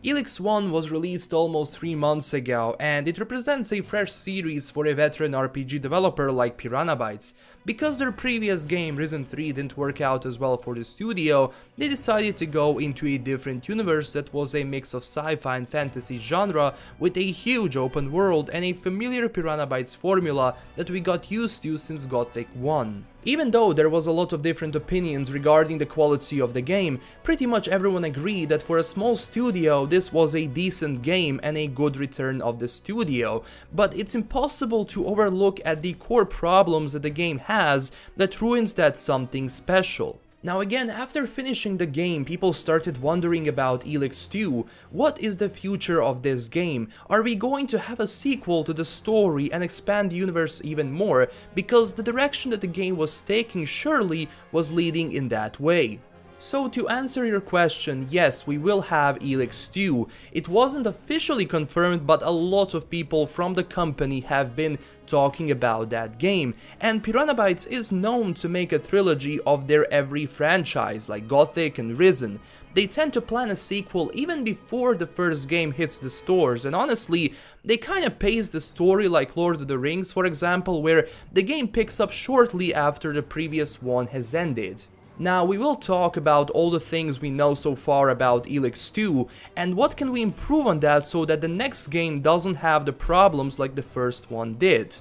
Elex 1 was released almost 3 months ago, and it represents a fresh series for a veteran RPG developer like Piranha Bytes. Because their previous game, Risen 3, didn't work out as well for the studio, they decided to go into a different universe that was a mix of sci-fi and fantasy genre with a huge open world and a familiar Piranha Bytes formula that we got used to since Gothic 1. Even though there was a lot of different opinions regarding the quality of the game, pretty much everyone agreed that for a small studio this was a decent game and a good return of the studio, but it's impossible to overlook at the core problems that the game has that ruins that something special. Now again, after finishing the game, people started wondering about Elex 2. What is the future of this game? Are we going to have a sequel to the story and expand the universe even more? Because the direction that the game was taking surely was leading in that way. So to answer your question, yes, we will have Elex 2. It wasn't officially confirmed, but a lot of people from the company have been talking about that game. And Piranha Bytes is known to make a trilogy of their every franchise, like Gothic and Risen. They tend to plan a sequel even before the first game hits the stores, and honestly, they kinda pace the story like Lord of the Rings, for example, where the game picks up shortly after the previous one has ended. Now, we will talk about all the things we know so far about Elex 2, and what can we improve on that so that the next game doesn't have the problems like the first one did.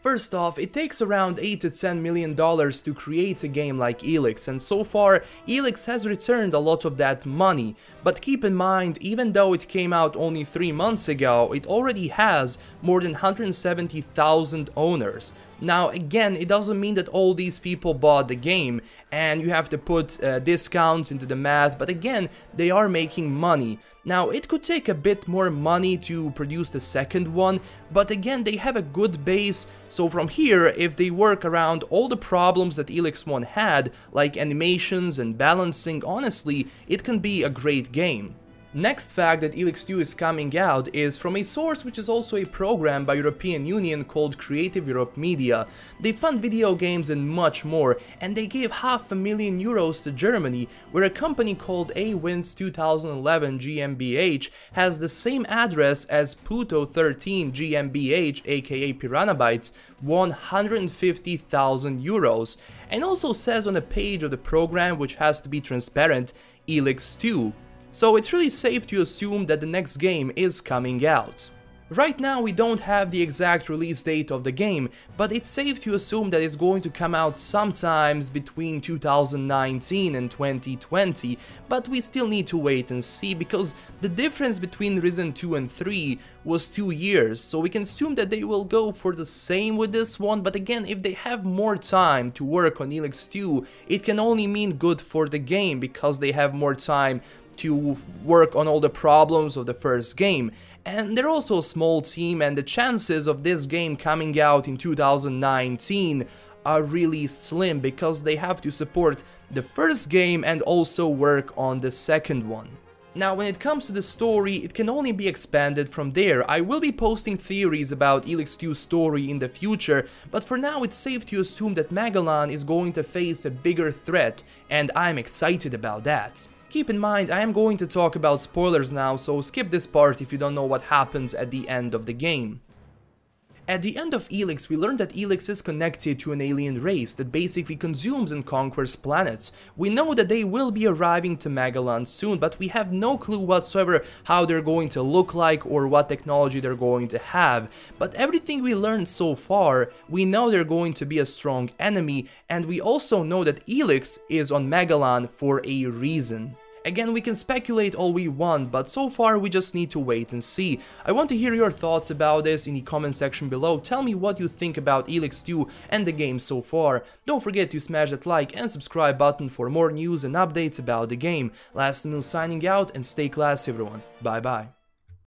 First off, it takes around $8 to $10 million to create a game like Elex, and so far, Elex has returned a lot of that money. But keep in mind, even though it came out only 3 months ago, it already has more than 170,000 owners. Now again, it doesn't mean that all these people bought the game, and you have to put discounts into the math, but again, they are making money. Now, it could take a bit more money to produce the second one, but again, they have a good base, so from here, if they work around all the problems that Elex 1 had, like animations and balancing, honestly, it can be a great game. Next fact that Elex 2 is coming out is from a source which is also a program by European Union called Creative Europe Media. They fund video games and much more, and they gave €500,000 to Germany, where a company called A-Wins 2011 GmbH has the same address as Puto 13 GmbH, aka Piranha Bytes, won €150,000, and also says on the page of the program, which has to be transparent, Elex 2. So it's really safe to assume that the next game is coming out. Right now we don't have the exact release date of the game, but it's safe to assume that it's going to come out sometimes between 2019 and 2020, but we still need to wait and see, because the difference between Risen 2 and 3 was 2 years, so we can assume that they will go for the same with this one, but again, if they have more time to work on Elex 2, it can only mean good for the game, because they have more time to work on all the problems of the first game. And they're also a small team, and the chances of this game coming out in 2019 are really slim, because they have to support the first game and also work on the second one. Now, when it comes to the story, it can only be expanded from there. I will be posting theories about Elex 2's story in the future, but for now it's safe to assume that Magellan is going to face a bigger threat, and I'm excited about that. Keep in mind, I am going to talk about spoilers now, so skip this part if you don't know what happens at the end of the game. At the end of Elex, we learned that Elex is connected to an alien race that basically consumes and conquers planets. We know that they will be arriving to Magellan soon, but we have no clue whatsoever how they're going to look like or what technology they're going to have. But everything we learned so far, we know they're going to be a strong enemy, and we also know that Elex is on Magellan for a reason. Again, we can speculate all we want, but so far we just need to wait and see. I want to hear your thoughts about this in the comment section below. Tell me what you think about Elex 2 and the game so far. Don't forget to smash that like and subscribe button for more news and updates about the game. LastKnownMeal signing out, and stay classy everyone. Bye bye.